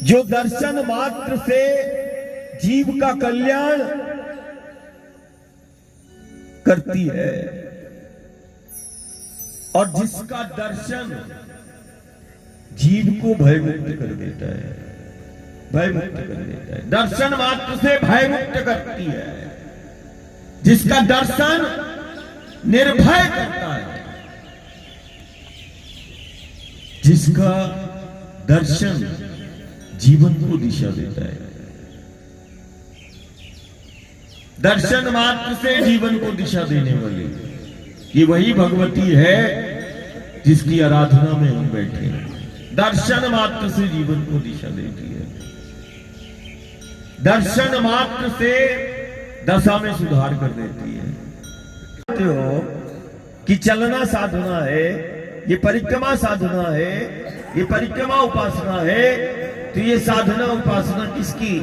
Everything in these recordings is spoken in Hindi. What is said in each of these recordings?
जो दर्शन मात्र से जीव का कल्याण करती है और जिसका दर्शन जीव को भयमुक्त कर देता है, भयमुक्त कर देता है। दर्शन मात्र से भयमुक्त करती है, जिसका दर्शन निर्भय करता है, जिसका दर्शन जीवन को दिशा देता है। दर्शन मात्र से जीवन को दिशा देने वाली ये वही भगवती है जिसकी आराधना में हम बैठे हैं। दर्शन मात्र से जीवन को दिशा देती है, दर्शन मात्र से दशा में सुधार कर देती है। कहते हो कि चलना साधना है, ये परिक्रमा साधना है, ये परिक्रमा उपासना है, तो ये साधना उपासना किसकी?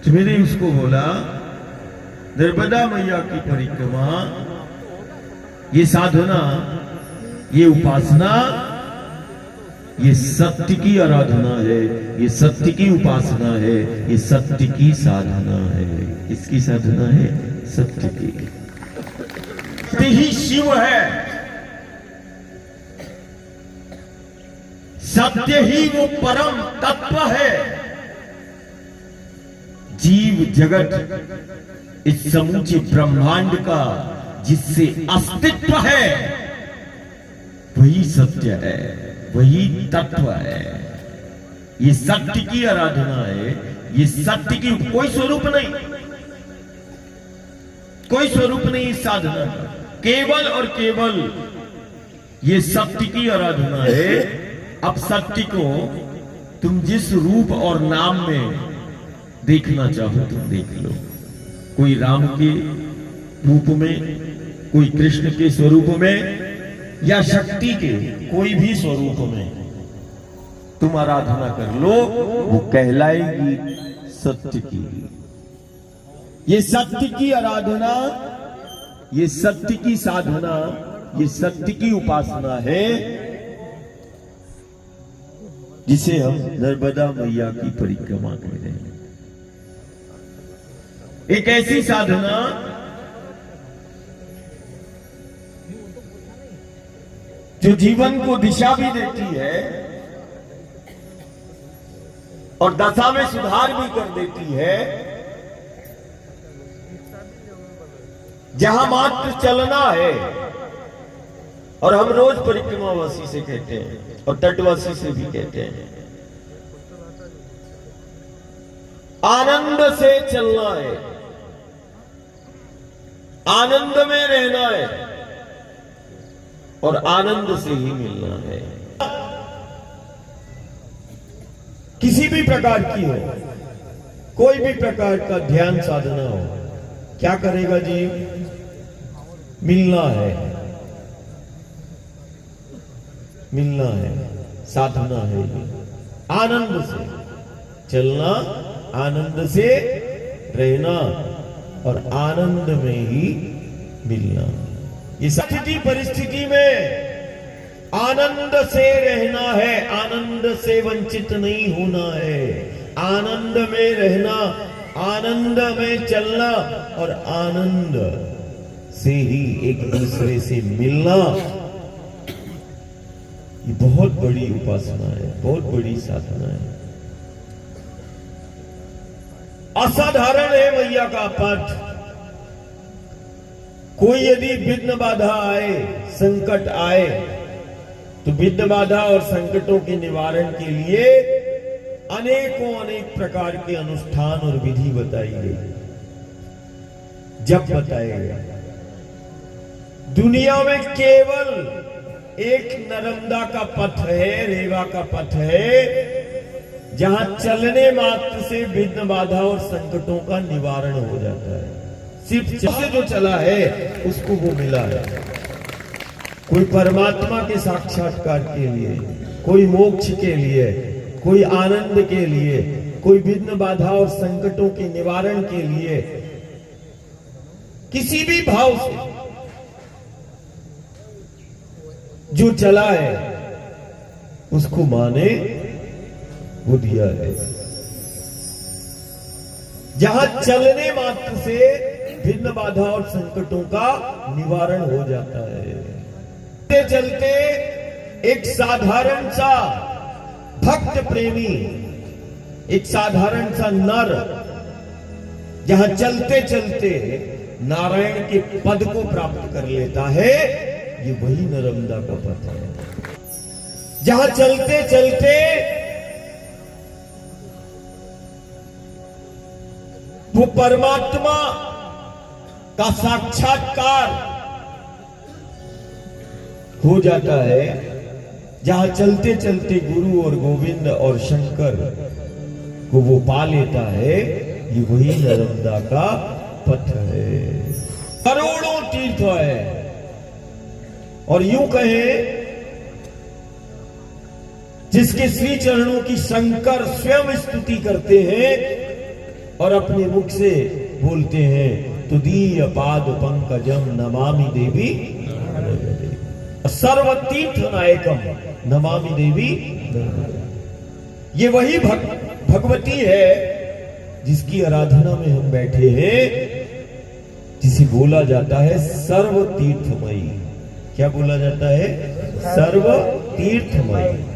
तो मैंने उसको बोला नर्मदा मैया की परिक्रमा, ये साधना, ये उपासना, ये सत्य की आराधना है, ये सत्य की उपासना है, ये सत्य की साधना है। इसकी साधना है सत्य की। सत्य ही शिव है, सत्य ही वो परम तत्व है। जीव जगत इस समूचे ब्रह्मांड का जिससे अस्तित्व है वही सत्य है, वही तत्व है। ये सत्य की आराधना है, ये सत्य की, कोई स्वरूप नहीं, कोई स्वरूप नहीं इस साधना का, केवल और केवल ये सत्य की आराधना है। अब सत्य को तुम जिस रूप और नाम में देखना चाहो तुम देख लो। कोई राम के रूप में, कोई कृष्ण के स्वरूप में, या शक्ति के कोई भी स्वरूप में तुम आराधना कर लो, वो कहलाएगी सत्य की। ये सत्य की आराधना, ये सत्य की साधना, ये सत्य की उपासना है, जिसे हम नर्मदा मैया की परिक्रमा कह रहे हैं। एक ऐसी साधना जो जीवन को दिशा भी देती है और दशा में सुधार भी कर देती है, जहां मात्र चलना है। और हम रोज परिक्रमावासी से कहते हैं और तटवासी से भी कहते हैं, आनंद से चलना है, आनंद में रहना है और आनंद से ही मिलना है। किसी भी प्रकार की हो, कोई भी प्रकार का ध्यान साधना हो, क्या करेगा जी? मिलना है, मिलना है, साधना है ये। आनंद से चलना, आनंद से रहना और आनंद में ही मिलना। इस स्थिति परिस्थिति में आनंद से रहना है, आनंद से वंचित नहीं होना है। आनंद में रहना, आनंद में चलना और आनंद से ही एक दूसरे से मिलना, ये बहुत बड़ी उपासना है, बहुत बड़ी साधना है। असाधारण है मैया का पाठ। कोई यदि विघ्न बाधा आए, संकट आए, तो विघ्न बाधा और संकटों के निवारण के लिए अनेकों अनेक प्रकार के अनुष्ठान और विधि बताई गई, जप बताए गए। दुनिया में केवल एक नर्मदा का पथ है, रेवा का पथ है, जहां चलने मात्र से विघ्न बाधा और संकटों का निवारण हो जाता है। सिर्फ से जो चला है उसको वो मिला है। कोई परमात्मा के साक्षात्कार के लिए, कोई मोक्ष के लिए, कोई आनंद के लिए, कोई विघ्न बाधा और संकटों के निवारण के लिए, किसी भी भाव से जो चला है उसको माँ ने वो दिया है। जहां चलने मात्र से भिन्न बाधा और संकटों का निवारण हो जाता है। चलते चलते एक साधारण सा भक्त प्रेमी, एक साधारण सा नर जहां चलते चलते नारायण के पद को प्राप्त कर लेता है, ये वही नर्मदा का पथ है। जहां चलते चलते वो परमात्मा का साक्षात्कार हो जाता है, जहां चलते चलते गुरु और गोविंद और शंकर को वो पा लेता है, ये वही नर्मदा का पथ है। करोड़ों तीर्थ है, और यूं कहें जिसके श्री चरणों की शंकर स्वयं स्तुति करते हैं और अपने मुख से बोलते हैं, तुदीय पाद पंकजम नमामि देवी सर्व तीर्थ नायकम नमामि देवी। ये वही भगवती है जिसकी आराधना में हम बैठे हैं, जिसे बोला जाता है सर्व तीर्थमयी। क्या बोला जाता है? सर्व तीर्थमयी।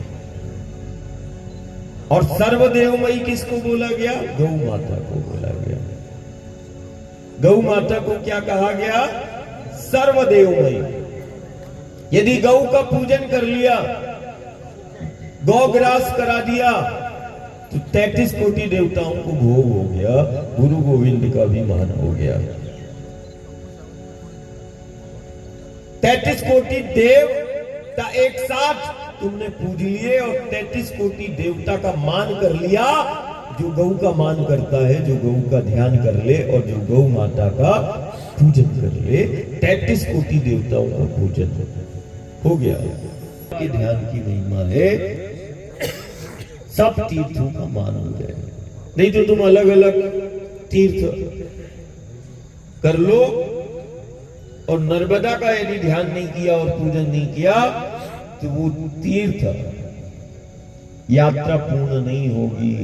और सर्वदेवमयी किसको बोला गया? गौ माता को बोला गया। गौ माता को क्या कहा गया? सर्वदेवमयी। यदि गौ का पूजन कर लिया, गौग्रास करा दिया, तो 33 कोटि देवताओं को भोग हो गया, गुरु गोविंद का भी मान हो गया। 33 कोटि देवता एक साथ तुमने पूज लिए और 33 कोटि देवता का मान कर लिया। जो गौ का मान करता है, जो गौ का ध्यान कर ले और जो गौ माता का पूजन कर ले, 33 कोटि देवताओं का पूजन हो गया। के ध्यान की महिमा है, सब तीर्थों का मान हो जाए। नहीं तो तुम अलग अलग तीर्थ कर लो और नर्मदा का यदि ध्यान नहीं किया और पूजन नहीं किया, तो वो तीर्थ यात्रा पूर्ण नहीं होगी।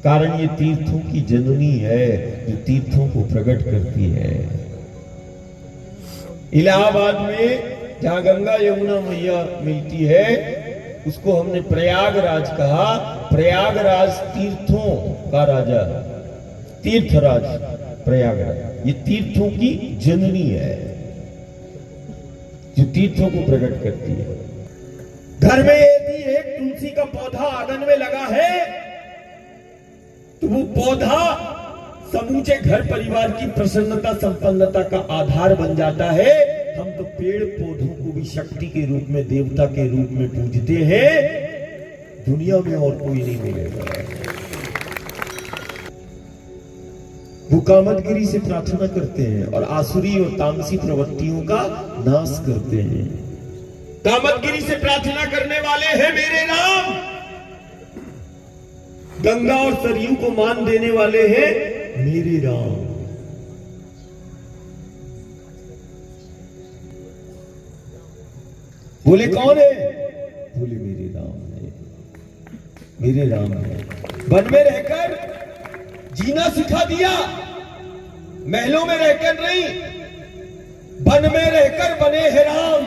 कारण ये तीर्थों की जननी है, जो तीर्थों को प्रकट करती है। इलाहाबाद में जहां गंगा यमुना मैया मिलती है, उसको हमने प्रयागराज कहा। प्रयागराज तीर्थों का राजा, तीर्थराज प्रयागराज। ये तीर्थों की जननी है, जो तीर्थों को प्रकट करती है। घर में यदि एक तुलसी का पौधा आंगन में लगा है, तो वो पौधा समूचे घर परिवार की प्रसन्नता संपन्नता का आधार बन जाता है। हम तो पेड़ पौधों को भी शक्ति के रूप में, देवता के रूप में पूजते हैं। दुनिया में और कोई नहीं मिलेगा। वो कामदगिरी से प्रार्थना करते हैं और आसुरी और तामसी प्रवृत्तियों का नाश करते हैं। कामदगिरी से प्रार्थना करने वाले हैं मेरे राम। गंगा और सरयू को मान देने वाले हैं मेरे राम। बोले कौन है? बोले मेरे राम है, मेरे राम है। वन में रहकर जीना सिखा दिया, महलों में रहकर नहीं, वन में रहकर बने हैं राम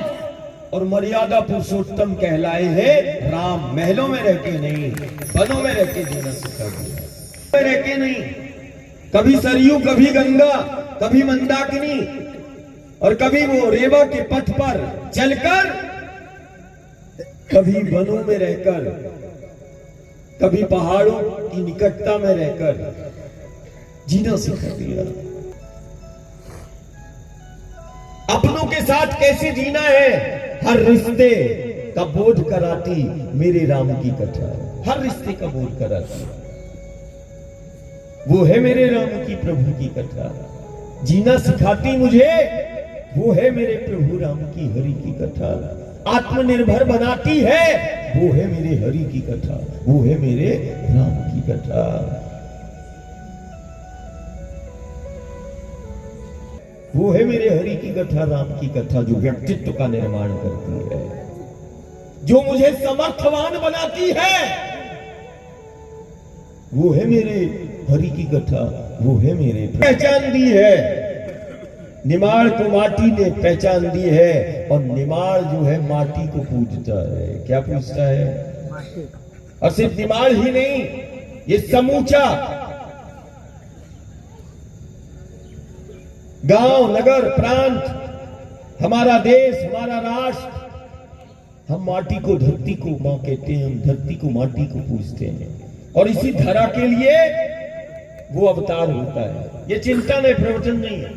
और मर्यादा पुरुषोत्तम कहलाए हैं राम। महलों में रह के नहीं, वनों में रह के जीना सिखा दिया। रह के नहीं, कभी सरयू, कभी गंगा, कभी मंदाकिनी और कभी वो रेवा के पथ पर चलकर, कभी वनों में रहकर, कभी पहाड़ों की निकटता में रहकर जीना सिखा दिया। अपनों के साथ कैसे जीना है, हर रिश्ते का बोध कराती मेरे राम की कथा। हर रिश्ते का बोध कराती वो है मेरे राम की प्रभु की कथा। जीना सिखाती मुझे वो है मेरे प्रभु राम की हरि की कथा। आत्मनिर्भर बनाती है वो है मेरे हरि की कथा, वो है मेरे राम की कथा। वो है मेरे हरि की कथा, राम की कथा, जो व्यक्तित्व का निर्माण करती है। जो मुझे समर्थवान बनाती है, वो है मेरे हरि की कथा, वो है मेरे पहचान दी है। निमाड़ को माटी ने पहचान दी है, और निमाड़ जो है माटी को पूजता है। क्या पूजता है? और सिर्फ निमाड़ ही नहीं, ये समूचा गांव, नगर, प्रांत, हमारा देश, हमारा राष्ट्र, हम माटी को, धरती को मां कहते हैं। हम धरती को, माटी को पूजते हैं, और इसी धरा के लिए वो अवतार होता है। ये चिंतन है, प्रवचन नहीं है।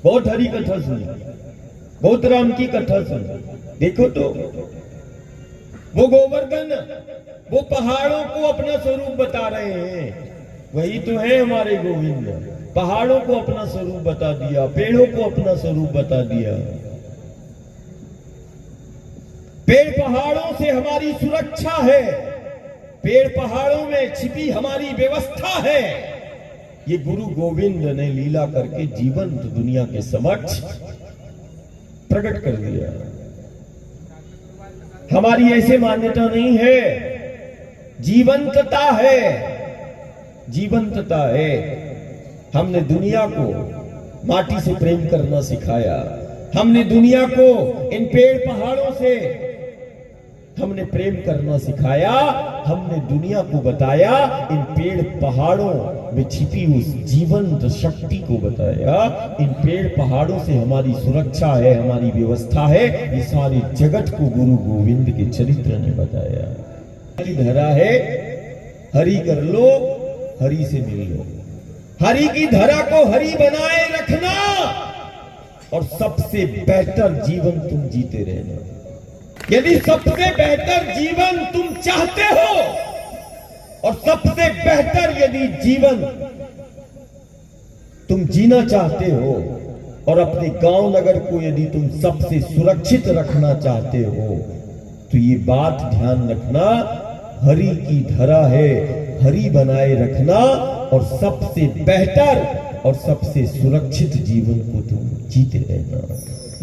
बहुत हरी कथा सुनी, बहुत राम की कथा सुनी। देखो तो वो गोवर्धन, वो पहाड़ों को अपना स्वरूप बता रहे हैं। वही तो है हमारे गोविंद। पहाड़ों को अपना स्वरूप बता दिया, पेड़ों को अपना स्वरूप बता दिया। पेड़ पहाड़ों से हमारी सुरक्षा है, पेड़ पहाड़ों में छिपी हमारी व्यवस्था है। ये गुरु गोविंद ने लीला करके जीवंत दुनिया के समक्ष प्रकट कर दिया। हमारी ऐसे मान्यता नहीं है, जीवंतता है, जीवंतता है। हमने दुनिया को माटी से प्रेम करना सिखाया, हमने दुनिया को इन पेड़ पहाड़ों से हमने प्रेम करना सिखाया, हमने दुनिया को बताया, इन पेड़ पहाड़ों में छिपी उस जीवंत शक्ति को बताया। इन पेड़ पहाड़ों से हमारी सुरक्षा है, हमारी व्यवस्था है। ये सारे जगत को गुरु गोविंद के चरित्र ने बताया। हरी धरा है, हरि कर लो, हरि से मिल लो। हरि की धरा को हरि बनाए रखना, और सबसे बेहतर जीवन तुम जीते रहना। यदि सबसे बेहतर जीवन तुम चाहते हो, और सबसे बेहतर यदि जीवन तुम जीना चाहते हो, और अपने गांव नगर को यदि तुम सबसे सुरक्षित रखना चाहते हो, तो ये बात ध्यान रखना, हरि की धरा है, हरि बनाए रखना, और सबसे बेहतर और सबसे सुरक्षित जीवन को तुम जीते रहना।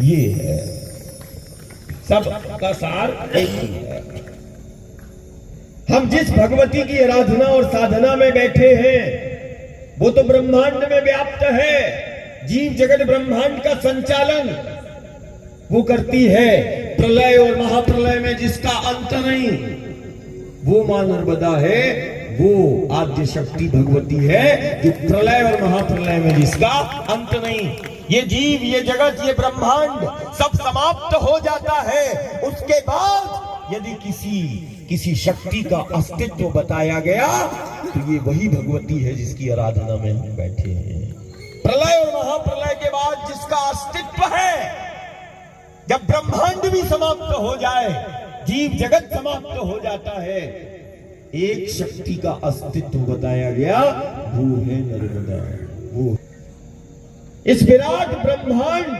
ये है सब का सार, एक ही है। हम जिस भगवती की आराधना और साधना में बैठे हैं, वो तो ब्रह्मांड में व्याप्त है। जीव जगत ब्रह्मांड का संचालन वो करती है। प्रलय और महाप्रलय में जिसका अंत नहीं, वो मां नर्मदा है, वो आद्य शक्ति भगवती है, जो प्रलय और महाप्रलय में जिसका अंत नहीं। ये जीव, ये जगत, ये ब्रह्मांड सब समाप्त हो जाता है। उसके बाद यदि किसी शक्ति का अस्तित्व बताया गया, तो ये वही भगवती है जिसकी आराधना में हम बैठे हैं। प्रलय और महाप्रलय के बाद जिसका अस्तित्व है, जब ब्रह्मांड भी समाप्त हो जाए, जीव जगत समाप्त हो जाता है, एक शक्ति का अस्तित्व बताया गया, वो है नर्मदा। वो इस विराट ब्रह्मांड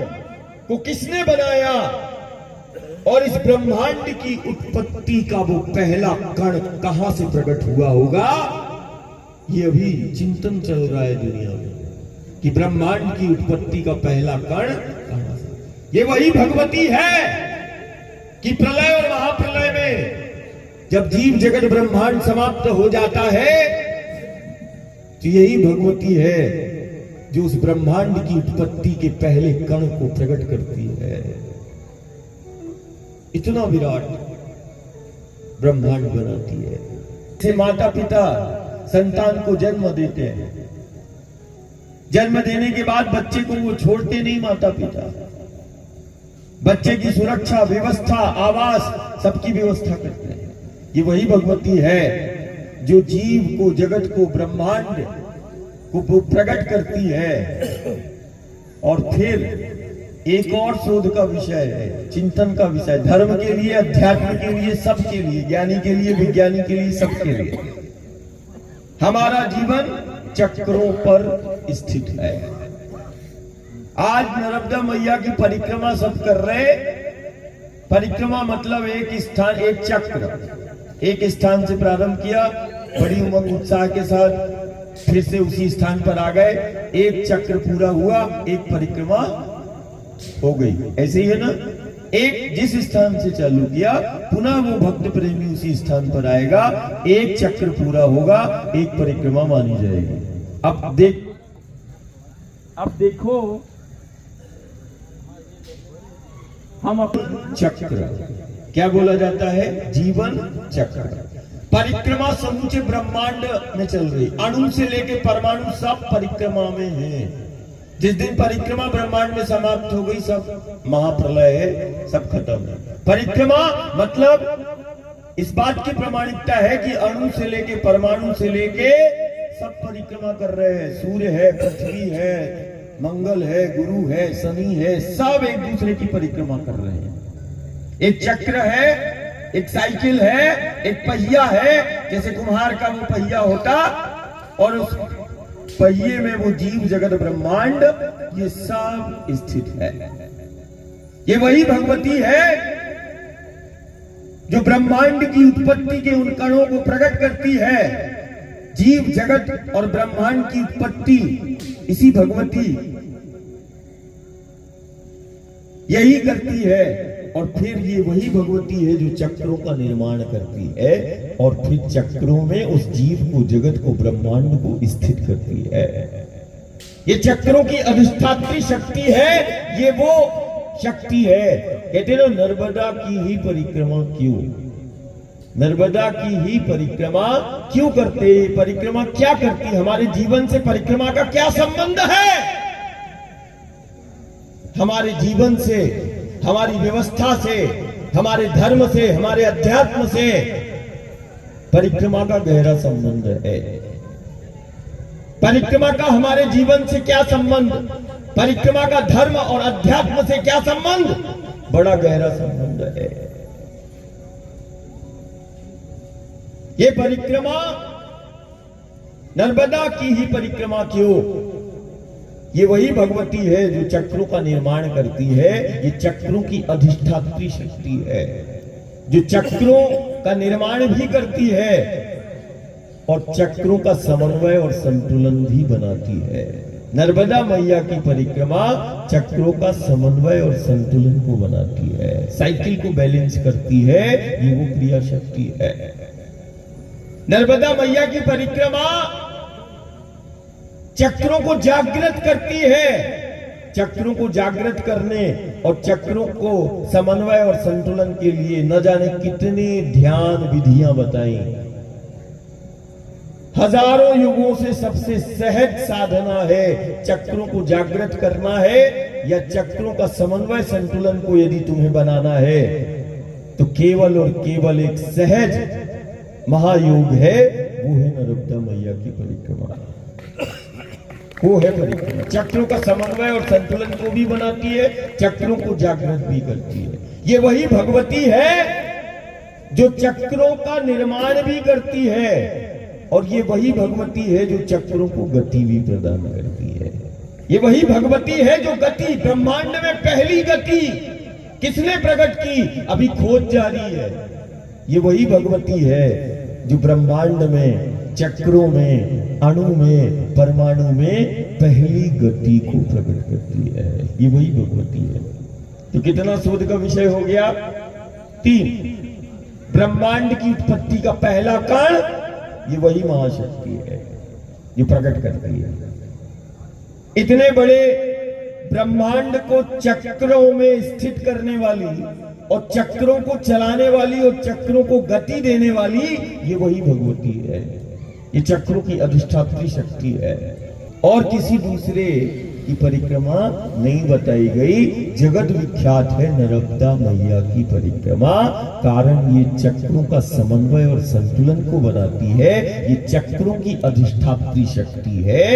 को किसने बनाया, और इस ब्रह्मांड की उत्पत्ति का वो पहला कण कहां से प्रकट हुआ होगा, ये अभी चिंतन चल रहा है दुनिया में, कि ब्रह्मांड की उत्पत्ति का पहला कण कहां से। ये वही भगवती है कि प्रलय और महाप्रलय में जब जीव जगत ब्रह्मांड समाप्त हो जाता है, तो यही भगवती है जो उस ब्रह्मांड की उत्पत्ति के पहले कण को प्रकट करती है। इतना विराट ब्रह्मांड बनाती है। से माता पिता संतान को जन्म देते हैं, जन्म देने के बाद बच्चे को वो छोड़ते नहीं, माता पिता बच्चे की सुरक्षा, व्यवस्था, आवास सबकी व्यवस्था करते हैं। ये वही भगवती है जो जीव को, जगत को, ब्रह्मांड को प्रकट करती है। और फिर एक और शोध का विषय है, चिंतन का विषय, धर्म के लिए, अध्यात्म के लिए, सबके लिए, ज्ञानी के लिए, विज्ञानी के लिए, सबके लिए। हमारा जीवन चक्रों पर स्थित है। आज नर्मदा मैया की परिक्रमा सब कर रहे। परिक्रमा मतलब एक स्थान, एक चक्र, एक स्थान से प्रारंभ किया, बड़ी उमंग उत्साह के साथ फिर से उसी स्थान पर आ गए, एक चक्र पूरा हुआ, एक परिक्रमा हो गई। ऐसे ही है ना, एक जिस स्थान से चालू किया पुनः वो भक्त प्रेमी उसी स्थान पर आएगा, एक चक्र पूरा होगा, एक परिक्रमा मानी जाएगी। अब देखो हम अपने चक्र क्या बोला जाता है, जीवन चक्र। परिक्रमा समूचे ब्रह्मांड में चल रही, अणु से लेके परमाणु सब परिक्रमा में है। जिस दिन परिक्रमा ब्रह्मांड में समाप्त हो गई, सब महाप्रलय है, सब खत्म है। परिक्रमा मतलब इस बात की प्रमाणिकता है कि अणु से लेके परमाणु से लेके सब परिक्रमा कर रहे हैं। सूर्य है, पृथ्वी है, मंगल है, गुरु है, शनि है, सब एक दूसरे की परिक्रमा कर रहे हैं। एक चक्र है, एक साइकिल है, एक पहिया है, जैसे कुम्हार का वो पहिया होता, और उस पहिए में वो जीव जगत ब्रह्मांड ये सब स्थित है। ये वही भगवती है जो ब्रह्मांड की उत्पत्ति के उन कणों को प्रकट करती है। जीव जगत और ब्रह्मांड की उत्पत्ति इसी भगवती यही करती है, और फिर ये वही भगवती है जो चक्रों का निर्माण करती है, और फिर चक्रों में उस जीव को, जगत को, ब्रह्मांड को स्थित करती है। ये चक्रों की अधिष्ठात्री शक्ति है, ये वो शक्ति है। कहते ना, नर्मदा की ही परिक्रमा क्यों, नर्मदा की ही परिक्रमा क्यों करते? परिक्रमा क्या करती? हमारे जीवन से परिक्रमा का क्या संबंध है? हमारे जीवन से, हमारी व्यवस्था से, हमारे धर्म से, हमारे अध्यात्म से परिक्रमा का गहरा संबंध है। परिक्रमा का हमारे जीवन से क्या संबंध? परिक्रमा का धर्म और अध्यात्म से क्या संबंध? बड़ा गहरा संबंध है। ये परिक्रमा, नर्मदा की ही परिक्रमा क्यों? ये वही भगवती है जो चक्रों का निर्माण करती है। ये चक्रों की अधिष्ठात्री शक्ति है, जो चक्रों का निर्माण भी करती है और चक्रों का समन्वय और संतुलन भी बनाती है। नर्मदा मैया की परिक्रमा चक्रों का समन्वय और संतुलन को बनाती है, साइकिल को बैलेंस करती है। ये वो क्रिया शक्ति है। नर्मदा मैया की परिक्रमा चक्रों को जागृत करती है। चक्रों को जागृत करने और चक्रों को समन्वय और संतुलन के लिए न जाने कितनी ध्यान विधियां बताई। हजारों युगों से सबसे सहज साधना है चक्रों को जागृत करना है, या चक्रों का समन्वय संतुलन को यदि तुम्हें बनाना है तो केवल और केवल एक सहज महायोग है, वो है नर्मदा मैया की परिक्रमा। वो है परिक्रमा, चक्रों का समन्वय और संतुलन को भी बनाती है, चक्रों को जागृत भी करती है। ये वही भगवती है जो चक्रों का निर्माण भी करती है, और ये वही भगवती है जो चक्रों को गति भी प्रदान करती है। ये वही भगवती है जो गति, ब्रह्मांड में पहली गति किसने प्रकट की? अभी खोज जारी है। ये वही भगवती है जो ब्रह्मांड में, चक्रों में, अणु में, परमाणु में पहली गति को प्रकट करती है। ये वही भगवती है। तो कितना शोध का विषय हो गया? 3। ब्रह्मांड की उत्पत्ति का पहला कण ये वही महाशक्ति है जो प्रकट करती है। इतने बड़े ब्रह्मांड को चक्रों में स्थित करने वाली और चक्रों को चलाने वाली और चक्रों को गति देने वाली ये वही भगवती है। ये चक्रों की अधिष्ठात्री शक्ति है, और किसी दूसरे की परिक्रमा नहीं बताई गई। जगत विख्यात है नर्मदा मैया की परिक्रमा, कारण ये चक्रों का समन्वय और संतुलन को बनाती है। ये चक्रों की अधिष्ठात्री शक्ति है,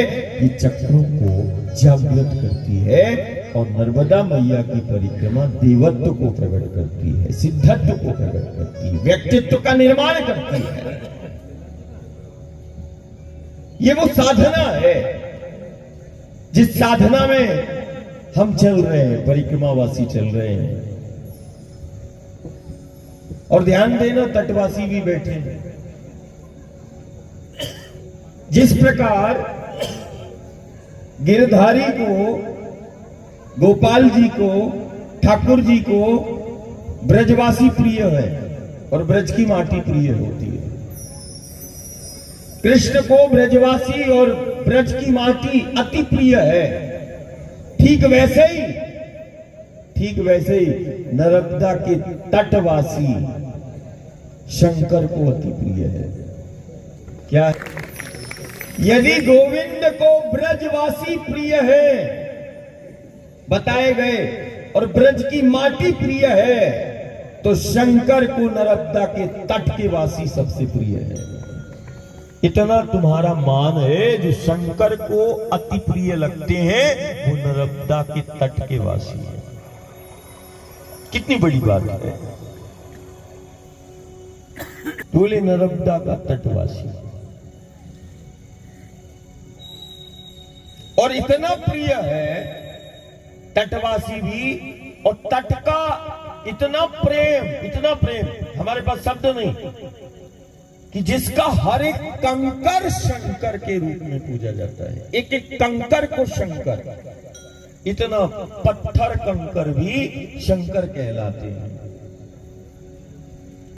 ये चक्रों को जागृत करती है। और नर्मदा मैया की परिक्रमा देवत्व को प्रकट करती है, सिद्धत्व को प्रकट करती है, व्यक्तित्व का निर्माण करती है। ये वो साधना है जिस साधना में हम चल रहे हैं, परिक्रमावासी चल रहे हैं। और ध्यान देना, तटवासी भी बैठे हैं। जिस प्रकार गिरधारी को, गोपाल जी को, ठाकुर जी को ब्रजवासी प्रिय है और ब्रज की माटी प्रिय होती है। कृष्ण को ब्रजवासी और ब्रज की माटी अति प्रिय है। ठीक वैसे ही नर्मदा के तटवासी शंकर को अति प्रिय है। क्या है? यदि गोविंद को ब्रजवासी प्रिय है बताए गए और ब्रज की माटी प्रिय है, तो शंकर को नर्मदा के तट के वासी सबसे प्रिय है। इतना तुम्हारा मान है, जो शंकर को अति प्रिय लगते हैं वो नर्मदा के तट के वासी है। कितनी बड़ी बात है। बोले नर्मदा का तटवासी, और इतना प्रिय है तटवासी भी, और तट का इतना प्रेम हमारे पास शब्द नहीं, कि जिसका हर एक कंकर शंकर के रूप में पूजा जाता है। एक एक कंकर को शंकर, इतना पत्थर कंकर भी शंकर कहलाते हैं।